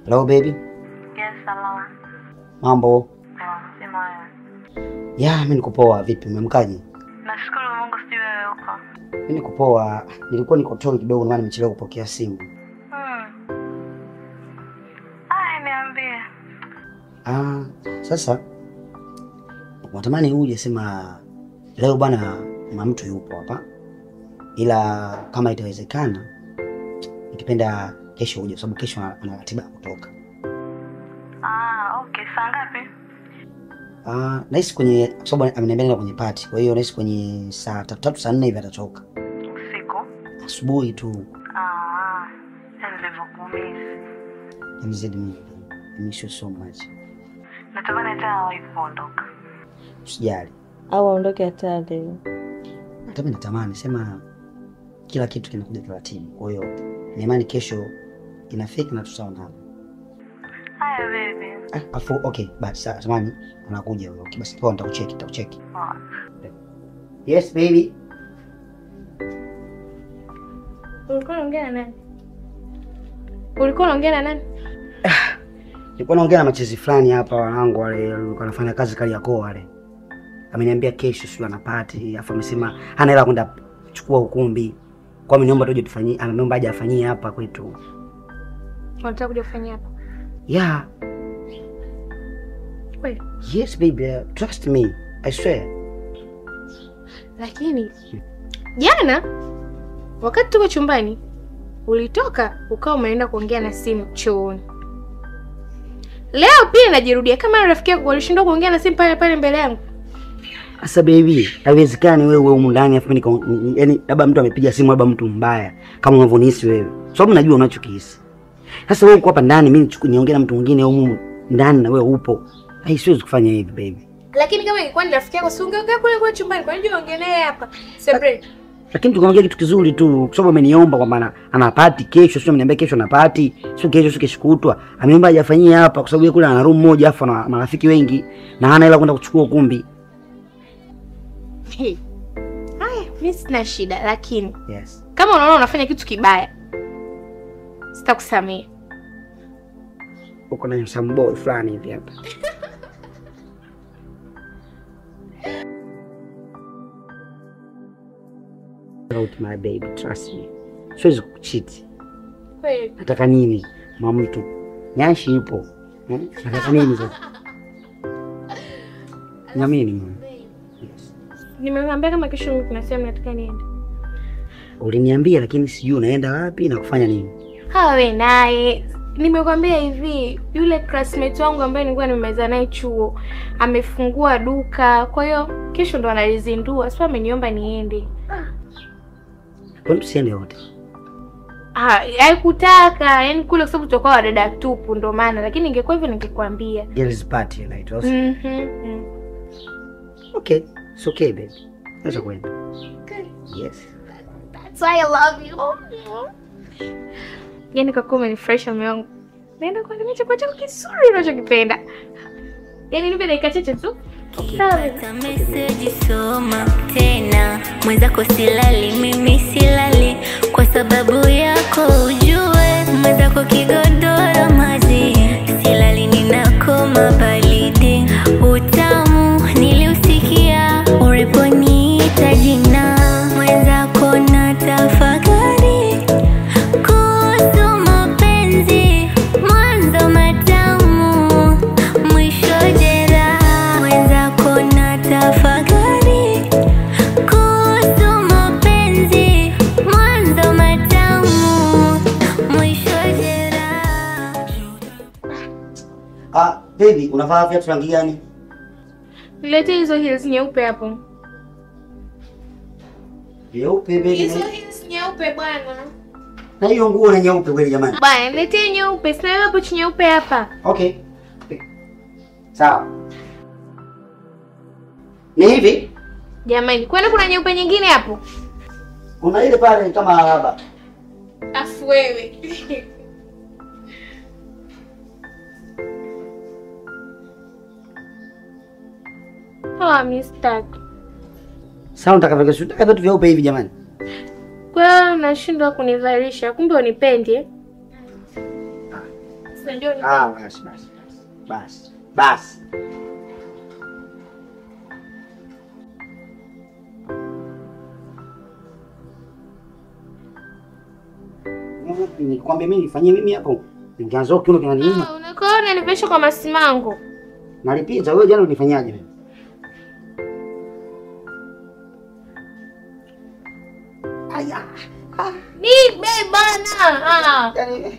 Hello baby. Yes, hello. Mambo? Sema. Ya, mimi niko poa. Vipi, umemkaje? Nashukuru Mungu, si wewe uko. Mimi niko poa. Nilikuwa niko town kidogo maana nimechelewa kupokea simu. Niambie. Sasa natamani uje sema leo bwana mtu yupo hapa. Ila kama itawezekana nikipenda kesho uje sababu kesho ana ratiba ya kutoka. Okay, saa ngapi? Nahisi kwenye sababu ameniambia kwenye party. Kwa hiyo nahisi kwenye saa 3 saa 4 hivi atatoka. Usiku? Asubuhi tu. Nilivyokumiss. I miss you so much. Natamani hata uondoke. Usijali. Au aondoke hata leo. Hata mimi natamani sema kila kitu kinakuja taratibu. Kwa hiyo na imani kesho inafika na tutaonana. Haya baby. Okay, basi samani anakuja wewe. Okay, basi poa nitakucheki. Yes baby. Ulikuwa unaongea na nani? Nilikuwa naongea na machezi fulani hapa wanangu wale walikuwa wanafanya kazi kali yako wale. Ameniambia kesho sio ana party, afa amesema hana hela kwenda kuchukua ukumbi. Kwa mimi niomba tuje tufanyie, ameomba aje afanyie hapa kwetu. Unataka kuja kufanyia hapa? Yeah. Wait. Yes baby, trust me. I swear. Lakini jana wakati tuko chumbani ulitoka ukawa umeenda kuongea na simu chooni. Leo pia najirudia kama rafiki yako alishindwa kuongea na simu pale mbele yangu. Asa baby, haiwezekani wewe humu ndani afu yani labda mtu amepiga simu labda mtu mbaya kama unavyonihisi wewe. Sababu najua unachokihisi. Sasa wewe uko hapa ndani mimi niongee na mtu mwingine humu ndani na wewe upo. Siwezi kufanya hivi baby. Lakini kama ingekuwa ni rafiki yako usingeongea kule chumbani, kwa nini uongee naye hapa? Separate. Lakini tukaongea kitu kizuri tu kwa sababu ameniomba kwamba ana party kesho, sio ameniambia kesho ana party, sio kesho sio kesho kutwa. Ameniomba ajafanyie hapa kwa sababu yeye kule ana room moja afa na marafiki wengi na hana hela kwenda kuchukua ukumbi. Haya, mimi sina shida lakini yes. Kama unaona unafanya kitu kibaya sitakusamea. Uko na some boy fulani hivi hapa. Out my baby, trust me. Siwezi kukucheat. Kweli. Nataka nini? Mama mtu. Nyashi ipo. Nataka nini sasa? Niamini mama. Nimemwambia kama kesho mimi kuna sehemu nataka niende. Uliniambia lakini sijui unaenda wapi na kufanya nini. Wewe naye nimekwambia hivi, yule classmate wangu ambaye nilikuwa nimemaliza naye chuo amefungua duka. Kwa hiyo kesho ndo analizindua. Sasa ameniomba niende. Kwa nini usiende wote? Haikutaka, yani kule kwa sababu tutakuwa wadada tupu ndo maana, lakini ingekuwa hivyo ningekwambia. Girls party night also. Okay, it's okay baby. Let's go. Good. Yes. That's why I love you. Yani kwa kuwa umenifurahisha mume wangu. Naenda kuangalia chakula chako kizuri unachokipenda. Yani nipe dakika chache tu. Ukipata message soma tena. Mwenzako silali, mimi silali. Kwa sababu yako ujue. Mwenzako kigodoro maji. Silali ninakoma baridi. Utamu niliusikia. Uliponiita jina. Mwenzako natafakari. Kuhusu mapenzi. Mwanzo matamu. Mwisho jeraha. Mwenzako natafakari. Kuhusu mapenzi. Mwanzo matamu. Mwisho jeraha. Baby, unavaa viatu rangi gani? Niletee hizo heels nyeupe hapo. Nyeupe baby. Hizo heels nyeupe bwana. Na hiyo nguo ni nyeupe kweli jamani. Bwana, niletee nyeupe. Sina hapo nyeupe hapa. Okay. Sawa. Ni hivi? Jamani, kwani kuna nyeupe nyingine hapo? Kuna ile pale kama alaba. Afu wewe. Mister. Sasa unataka vitu vyeupe hivi jamani? Kwa hiyo unashindwa kunivalisha, kumbe unipendi eh? Basi. Nikwambia mimi nifanyie mimi hapo. Ningeanza kiuno kinaniuma. Unakoona nivesha kwa masimango. Nalipita wewe jana unifanyaje wewe? Aya. Ni bana. Yaani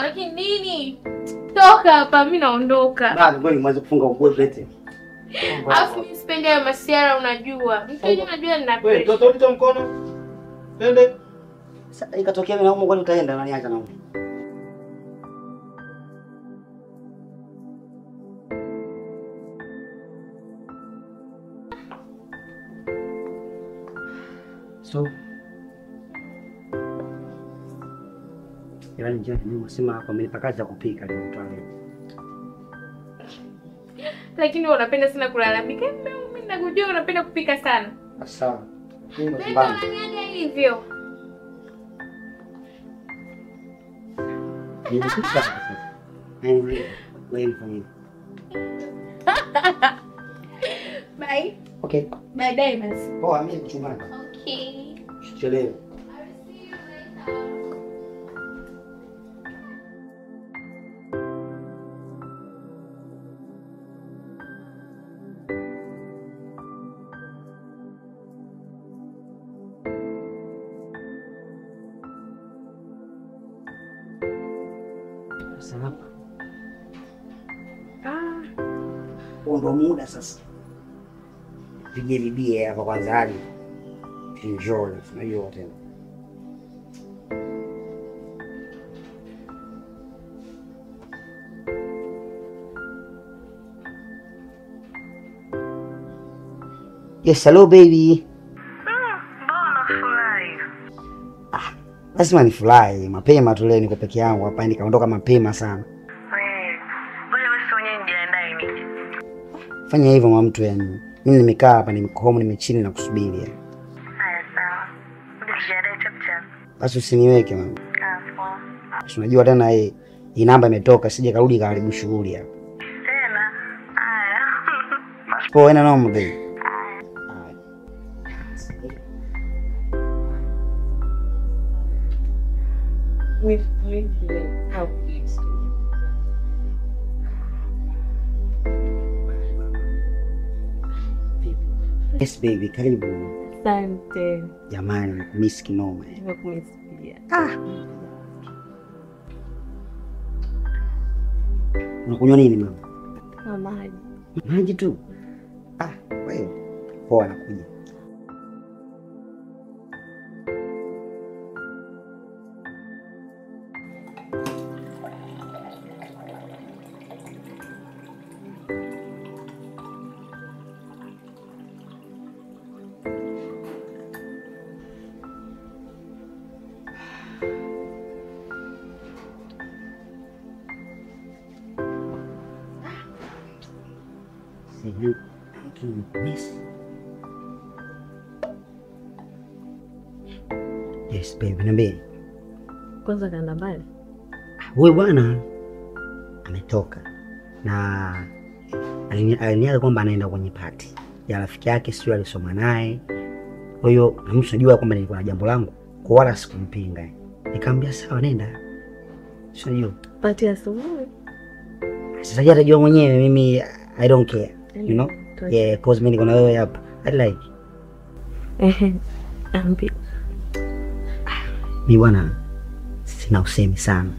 lakini nini? Toka hapa mimi naondoka. Bado ngoja mwanze kufunga nguo zote. Alafu mimi sipendi hayo masiara unajua. Mtu unajua nina pressure. Wewe toto ulito mkono. Twende. Sasa ikatokea mimi naomba kwani utaenda na niacha naomba. So yaani njoo nimesema hapa amenipakaza kupika leo mtu wangu. Lakini wewe unapenda sana kulalamika. Mimi nakujua unapenda kupika sana. Sawa. Mimi Ndio mbaya. unaniaga hivyo. Nilipika sasa. Wewe mfanyie. Bye. Okay. Baadaye basi. Poa mimi kuchumana. Okay. Chelewe. Sasa ndo muda sasa. Vijaribie hapa kwanza hadi enjoy, unajua tena. Yes, hello baby. Mbona furahi? Lazima nifurahi mapema tu leo, niko peke yangu hapa, nikaondoka mapema sana. Ngoja basi wenyewe nijiandae nije. Fanya hivyo mwa mtu yani. Mimi nimekaa hapa nimekoma nimechini na kusubiri. Haya sawa. Nijiandae chapchap. Basi usiniweke mama. Poa. Unajua tena hii namba imetoka, sije karudi karibu shughuli hapa. Tena. Haya. Poa, ina noma baby. Yes baby, karibu. Asante. Jamani, miss kinoma. Nimekumisikia. Unakunywa nini mama? Maji. Maji tu. Wewe. Poa, nakuja. Yes baby, niambie. Kwanza kaenda mbali? Wewe bwana ametoka na aliniaga kwamba anaenda kwenye party ya rafiki yake, sio alisoma naye. Kwa hiyo mimi tunajua kwamba nilikuwa na jambo langu, kwa wala sikumpinga. Nikamwambia sawa, nenda. Sio Party asubuhi. sasa yeye atajua mwenyewe, mimi I don't care. You know? Yeah, cause mimi niko na wewe hapa. I like. Ambi. Mimi bwana sina usemi sana.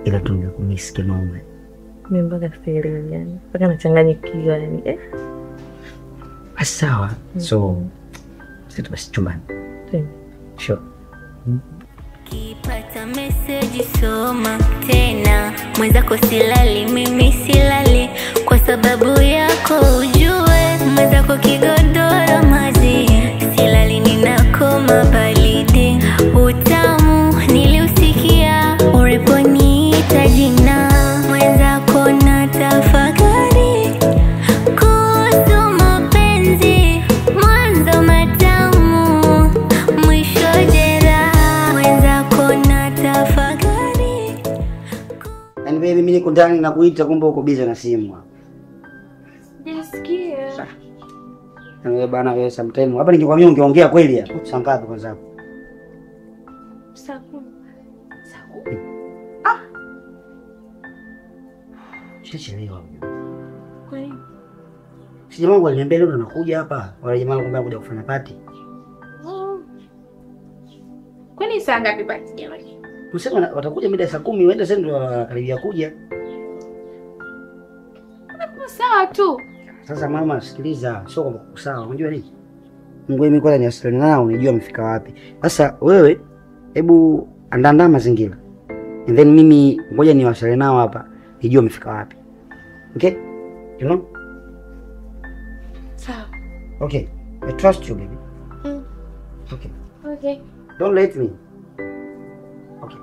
Ila tu ningekumiss kinoma. Mimi mpaka sielewi yani. Mpaka nachanganyikiwa yani. Sawa. So sisi basi chumbani. Sure. Kipata message soma tena, mwenzako silali, mimi silali kwa sababu yako ujue mwenzako kigodoro maji silali ninakoma baridi utamu niliusikia ureponiita jina mwenzako na tafakari kuhusu mapenzi mwanzo matamu mwisho jeraha mwenzako na tafakari. Yaani baby mimi niko ndani na kuita kumbe uko busy na simu. Jisikia. Wewe bana wewe sometime. Hapa ningekwambia ungeongea kweli ya. Saa ngapi kwanza hapo? Saa 10. Chelewa. Kwa nini? Si jamaa wangu aliniambia leo anakuja hapa. Wale jamaa wanakuambia kuja kufanya party. Kwani saa ngapi party jamani? Tuseme watakuja mida saa 10, waenda sasa ndio karibia kuja. Sawa tu. Sasa mama sikiliza, sio kwamba sawa, unajua nini? Mungu mimi kwanza niwasiliane nao, unijua amefika wapi. Sasa wewe hebu andaa mazingira. And then mimi ngoja niwasiliane nao hapa, nijue amefika wapi. Okay? You know? Sawa. Okay. I trust you, baby. Okay. Okay. Don't let me. Okay.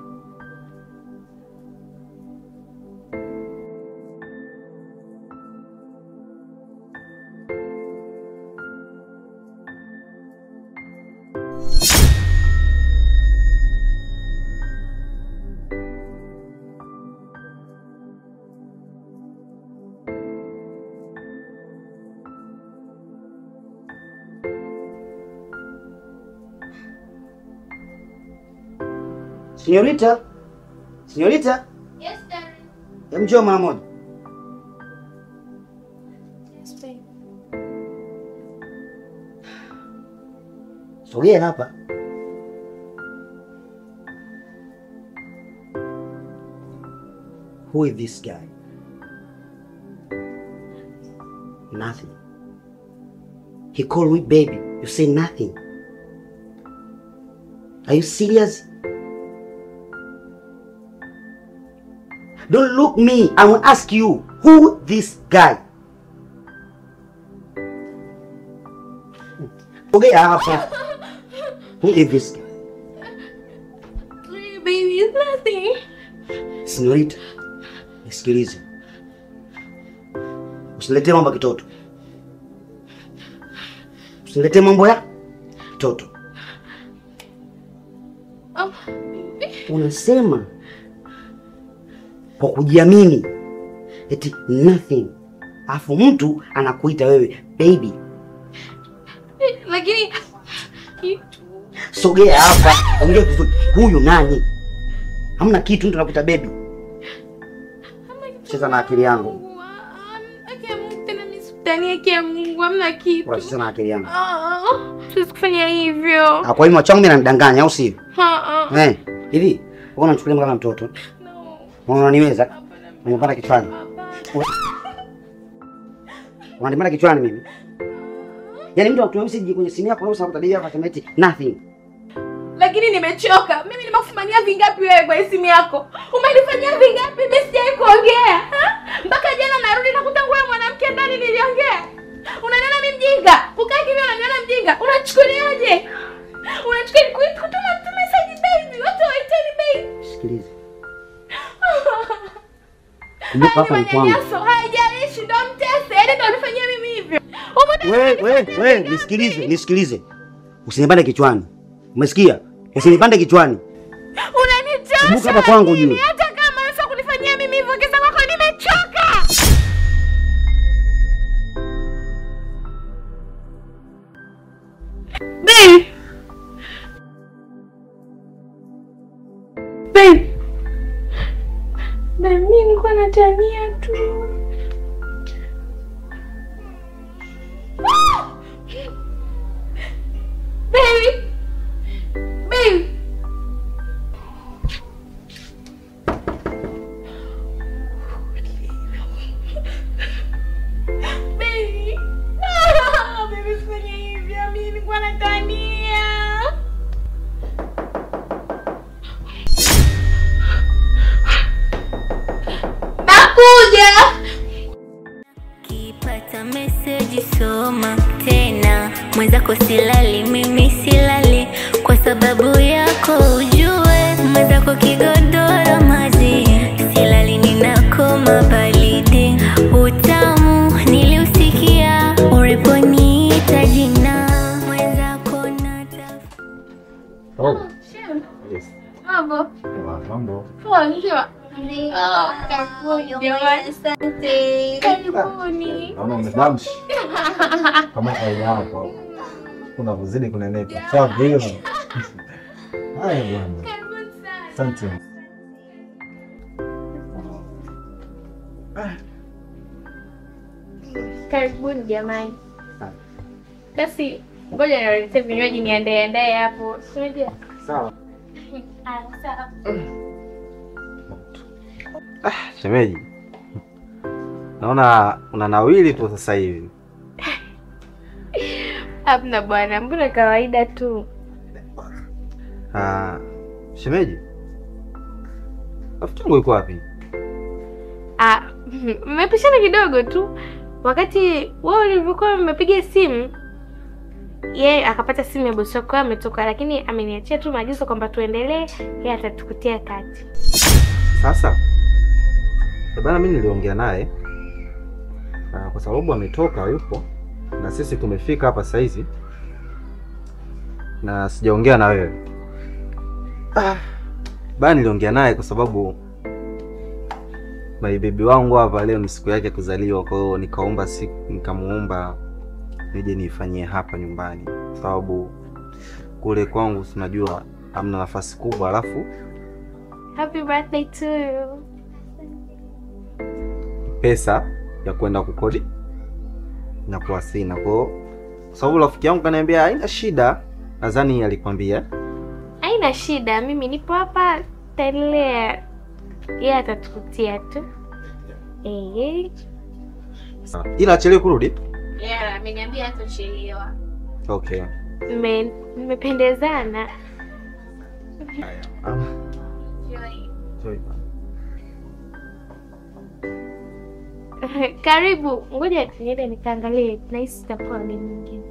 Señorita. Señorita. Yes, darling. Njoo mara moja. Yes, babe. Sogea hapa. Who is this guy? Nothing. He called me baby. You say nothing. Are you serious? Don't look me. I will ask you, who this guy? Okay, who is this guy? Baby, it's nothing. Señorita, nisikilize. Usiletee mambo ya kitoto. Usiletee mambo ya kitoto. Oh, Unasema kwa kujiamini eti nothing. Afu mtu anakuita wewe baby. lakini Sogea hapa. Ongea vizuri. Huyu nani? Hamna kitu, mtu anakuita baby. Cheza na akili yangu. hamna kitu. Unacheza na akili yangu. Siwezi kufanya hivyo. Kwa hiyo macho yangu mimi nanidanganya au sio? Eh. Hivi, wewe unanichukulia kama mtoto? No. Unaniweza? Unanipanda kichwani. Unanipanda kichwani mimi. Yaani mtu anatumia message kwenye simu yako na unakuta dada hapa eti nothing. Lakini nimechoka. Mimi nimekufanyia vingapi wewe kwa simu yako? Umenifanyia vingapi? Mimi sijai kuongea. Mpaka jana narudi nakuta wewe mwanamke ndani niliongea. Unaniona mimi mjinga? Ukaa kimya unaniona mjinga? Unachukuliaje? Unachukulia kutuma message baby. Watu waiteni baby. Sikiliza. Kumbuka hapa ni kwangu. Haijalishi ndo mtese. Yaani ndo unifanyia mimi hivyo. Wewe, nisikilize. Usinipande kichwani. Umesikia? Usinipande kichwani. Unanichosha. Kumbuka hapa kwangu juu. Hata kama unataka kunifanyia mimi hivyo kisa kwako nimechoka. Babe. Mimi nilikuwa natania tu. Baby. Baby, fanya hivyo. Mimi nilikuwa natania. Nakuja. mwenzako silali, mimi silali kwa sababu yako ujue, mwenzako kigodoro maji, silali ninakoma baridi, utamu niliusikia uliponiita jina, mwenzako natafuta. Oh. Yes. Mambo. Mambo. Poa, njema. Karibuni. Naona umedamshi. Kama kawaida yako. Kuna kuzidi kunenepa. Sawa vile. Haya bwana. Asante. Karibuni jamani. Basi ngoja niwaletee vinywaji niandae hapo. Unajua? Sawa. Sawa. Shemeji. Naona unanawili tu sasa hivi. Hamna bwana, mbona kawaida tu. Shemeji. Rafiki yangu yuko wapi? Mmepishana kidogo tu. Wakati wao walivyokuwa mmepiga simu, yeye akapata simu ya bosi wako ametoka, lakini ameniachia tu maagizo kwamba tuendelee, yeye atatukutia kati. Sasa bana, mimi niliongea naye kwa sababu ametoka yupo na sisi tumefika hapa sasa hizi na sijaongea na wewe. Bana, niliongea naye kwa sababu my baby wangu hapa leo ni siku yake kuzaliwa, kwa hiyo nikamuomba nije nifanyie hapa nyumbani, sababu kule kwangu tunajua hamna nafasi kubwa, alafu Happy birthday to you. Pesa ya kwenda kukodi na kwa sina, kwa sababu rafiki yangu kaniambia haina shida. Nadhani alikwambia haina shida, mimi nipo hapa, taendelea, yeye atatukutia tu. Ila achelewe kurudi. Yeah, ameniambia hatachelewa. Okay. Mmependezana. Joy. Karibu, ngoja niende nikaangalie, nahisi itakuwa ni nyingine.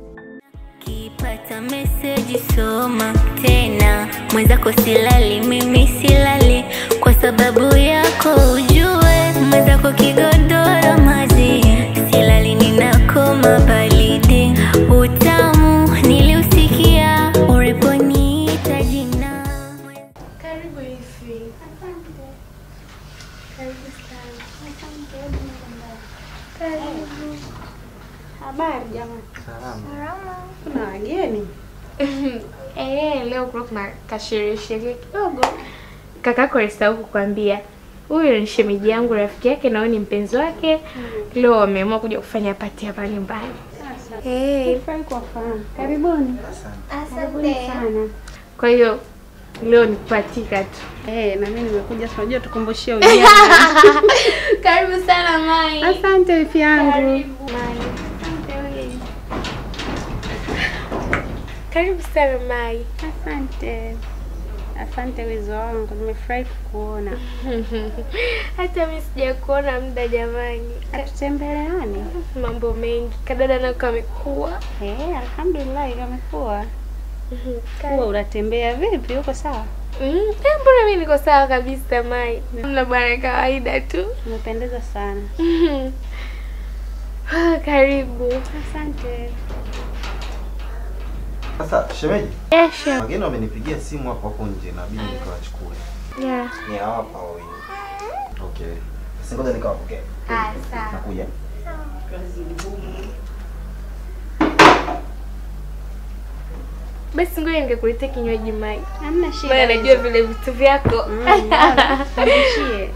Kipata message soma tena, mwenzako silali, mimi silali kwa sababu yako ujue, mwenzako kigodoro maji, silali ninakoma baridi, utamu niliusikia uliponiita jina. Karibu hivi. Asante. Karibu sana. Asante. Karibu. Habari jamani. Salama. Kuna wageni? Leo kuna kasherehe kidogo. Kakako alisahau kukwambia. Huyu ni shemeji yangu, rafiki yake na wewe ni mpenzi wake. Leo wameamua kuja kufanya party hapa nyumbani. Nifurahi kuwafahamu. Karibuni. Asante sana. Kwa hiyo leo ni kupatika tu. Na mimi nimekuja tunajua tukumbushie ujana. Karibu sana Mai. Asante wifi yangu. Karibu Mai. Asante wewe. Karibu sana Mai. Asante. Asante wizo wangu, nimefurahi kukuona. Hata mimi sijakuona muda jamani. Atutembeleani? Mambo mengi. Kadada nako kamekuwa. Alhamdulillah kamekuwa. Kwa unatembea vipi? Uko sawa? Mbona mimi niko sawa kabisa Mai. Mna bwana kawaida tu. Umependeza sana. Karibu. Asante. Sasa shemeji, Sure. wageni wamenipigia simu hapo nje na bidi nikawachukue. Yeah. Ni hapa wao. Okay. Sasa ngoja nikawapokee. Sawa. Nakuja. Basi ngoja ningekuletea kinywaji Mai. Hamna shida. Maana najua vile vitu vyako. Nishie.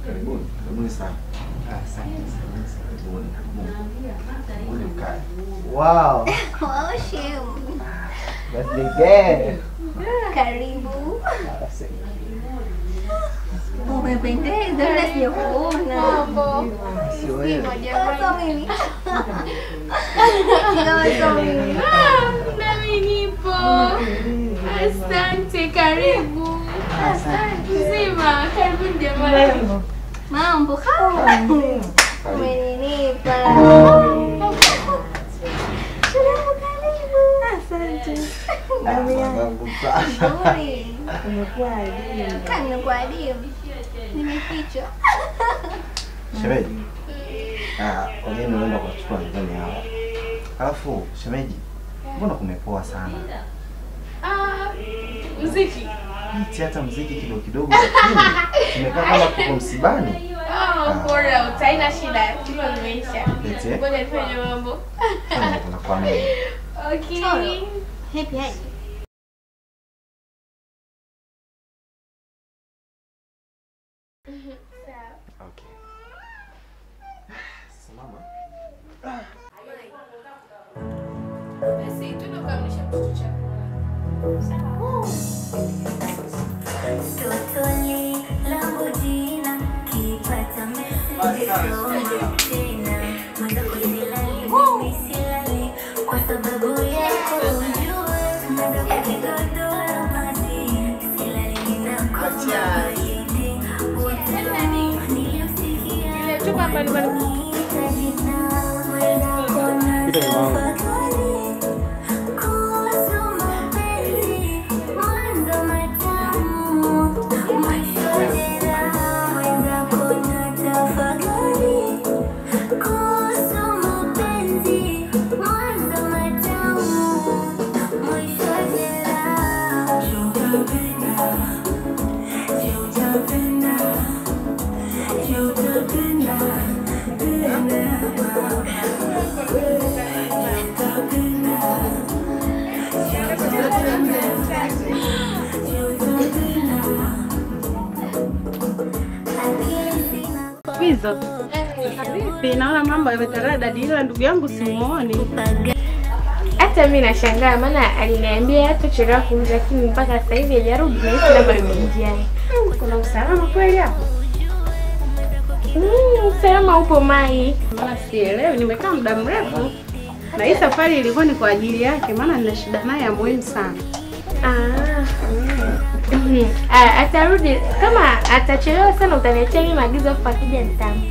Karibuni sana. Asante. Wow. Birthday girl. Karibu. Umependeza, wala sijakuona. Sio wewe. Nami nipo. Asante, karibu. Asante. Zima, karibu jamani. Mambo. Umeninipa. Asante. Nzuri. Umekuwa adimu. Kana kwa adimu. Nimefichwa. Shemeji. Wageni wanaenda kuchukua nyumbani hawa. Alafu shemeji, mbona kumepoa sana? Mziki. Hichi hata mziki kidogo kidogo lakini tumekaa kama tuko msibani. Bora utaina shida. Kilo limeisha. Eti? Ngoja nifanye mambo. Tunakuwa nini? Okay. Happy happy. Okay. Simama. Basi tunakamilisha kitu chako. Totally langu jina kipata message tena mwanza kusilali mimi silali kwa sababu yako ujue mwanza kukigodora maji silali ninakocha Ile chupa mbali. Hizo. Vipi, naona mambo yametarada dadi, ila ndugu yangu simuoni. Hata mimi nashangaa maana aliniambia hata chelewa kurudi lakini mpaka sasa hivi hajarudi na hizo namba imeingia. Kuna usalama kweli hapo? Usalama upo Mai. Maana sielewi, nimekaa muda mrefu. Na hii safari ilikuwa ni kwa ajili yake, maana nina shida naye ya muhimu sana. Atarudi kama atachelewa sana utaniachia mimi maagizo afu akija nitamu.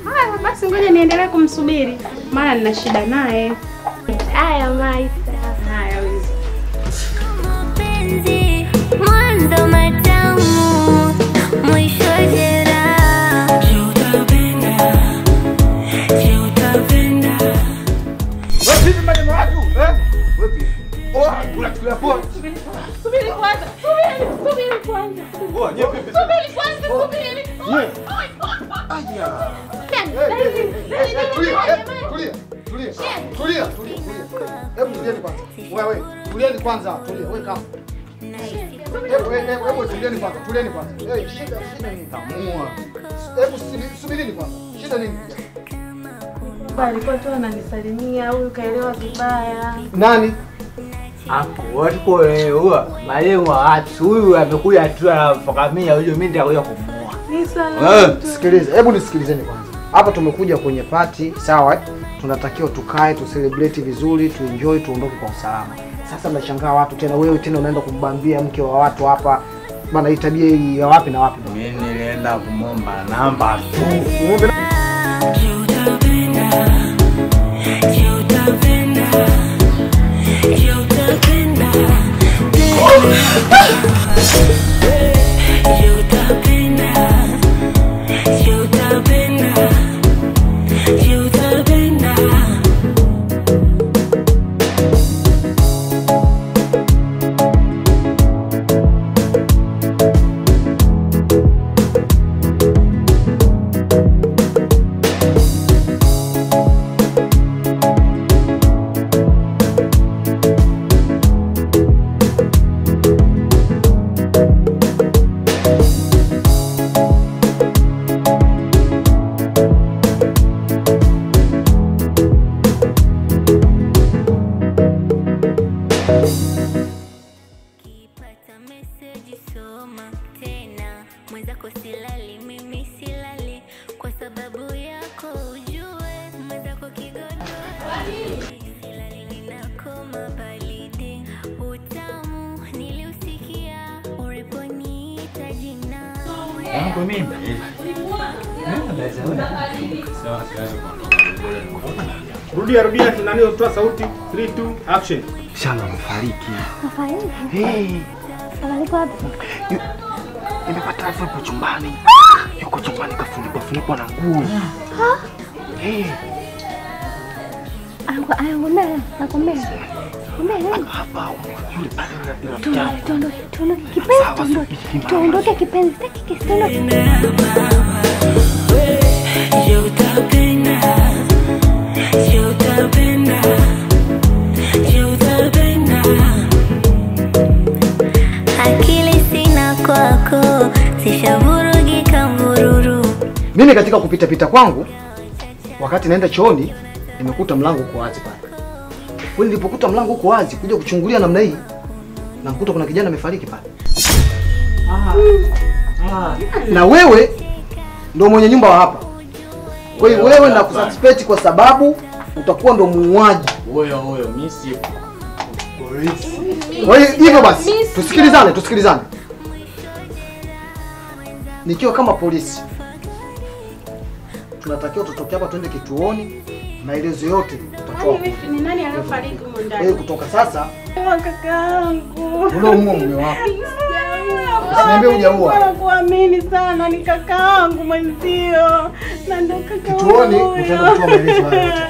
Haya basi ngoja niendelee kumsubiri. Maana nina shida naye. Haya Mai. Haya wizi. mapenzi mwanzo matamu mwisho jeraha. Wewe vipi maneno watu? Wewe. Unachukulia poa. Subiri kwanza. Nyepe vipi? Nyepe. Tulia. Hebu tulieni kwanza. Wewe, tulieni kwanza. Tulia, wewe kama. Hebu tulieni kwanza. Tulieni kwanza. Shida nini? Tamua. Hebu subirini kwanza. Shida nini? Alikuwa tu ananisalimia, huyu kaelewa vibaya. Nani? Hapo walikoelewa malengo ya watu. Huyu amekuja tu anafakamia huyo, mimi nitakuja kumuoa. Ni sana. Sikiliza, hebu nisikilizeni kwanza. Hapa tumekuja kwenye party, sawa? Tunatakiwa tukae, tu celebrate vizuri, tu enjoy, tuondoke kwa usalama. Sasa mnashangaa watu tena, wewe tena unaenda kumbambia mke wa watu hapa. Bana hii tabia hii ya wapi na wapi? Mimi nilienda kumomba namba tu. Muombe mwenzako silali, mimi silali kwa sababu yako ujue mwenzako kigodo silali ninakoma baridi utamu niliusikia uliponiita jina Yangu mimi. Rudia, tunani utoa sauti. 3 2 action. Shanga amefariki. Afariki? Afariki wapi? Nimepata taarifa yuko chumbani. Yuko chumbani kafunikwa na nguo. Nakwambia. Hapa yule pale Tuondoke kipenzi. Akili sina kwako, sishavurugika mvururu. Mimi katika kupita kwangu wakati naenda chooni nimekuta mlango uko wazi pale. Kwani nilipokuta mlango uko wazi kuja kuchungulia namna hii na kukuta kuna kijana amefariki pale. Na wewe ndio mwenye nyumba wa hapa. Kwa hiyo wewe na kususpect kwa sababu utakuwa ndo muuaji. Oyo, mimi si polisi. Kwa hiyo hivyo basi, tusikilizane. Nikiwa kama polisi tunatakiwa tutoke hapa tuende kituoni, maelezo yote tutatoa. Ni nani aliyofariki huko ndani? Kutoka sasa Kakaangu. unaumwa mume wako. Usiniambie hujaua. Nakuamini sana, ni kakaangu mwenzio. Na ndo kakaangu. Kituoni utaenda kutoa maelezo hayo yote.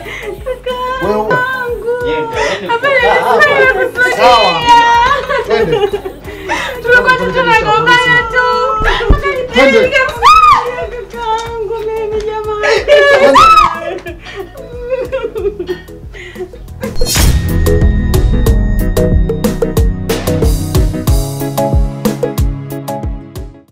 Wewe sawa. Twende. Tulikuwa tunagombana tu. Twende.